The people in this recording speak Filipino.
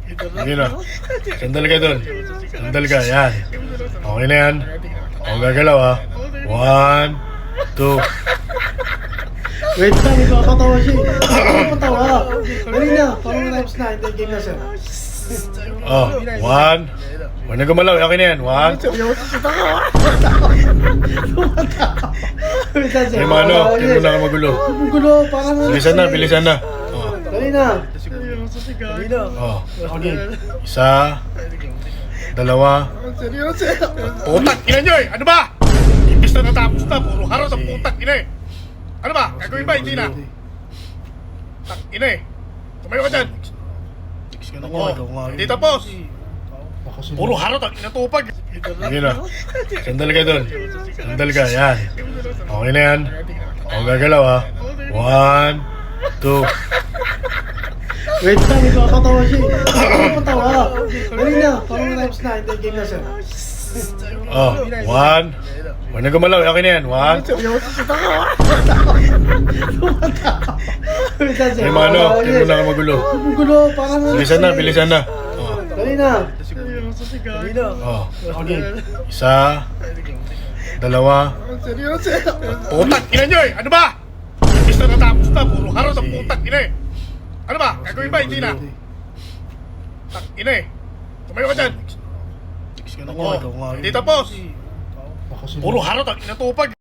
Sige na. Sandal ka dun. Sandal ka, yan. Okay na yan. Ako gagalaw ha. 1, 2. Wait lang, ipapatawa siya eh. Ipapatawa. Dali na, parang times na, hindi game na sir. Oh, 1. Huwag na gumalaw, okay na yan. 1. Wait lang sir. Ay mano, hindi mo na ka magulo. Gulo, parang Bilisan na, bilisan na. Oh, Dali na. oh. Isa. Dalawa. Putak, ina nyo eh! Ano ba? Imbis na natapos na, puro harap sa putak, ina eh. Ano ba? Gagawin ba? Hindi na. Tak, ina eh. Tumayo ka dyan. Oh, hindi tapos. Puro harap ang inatupag. Sige na. Sandal ka dun. Sandal ka, yan. Okay na yan. Ako gagalaw ha. 1, 2. Wait lang, ipapatawa siya eh. Ipapatawa. Dali na, parang times na, hindi game na sir. Oh, 1. Huwag na gumalaw, okay na yan. 1. Wait lang sir. Ay mano, hindi mo na ka magulo. Gulo, parang Bilisan na, bilisan na. Oh, Dali na. oh. Isa. Dalawa. Putak, ina nyo eh! Ano ba? Imbis na natapos na, puro harap sa putak, ina eh. Ano ba? Gagawin ba? Hindi na. Tak, ina eh. Tumayo ka dyan. Oh, hindi tapos. Puro harap ang inatupag.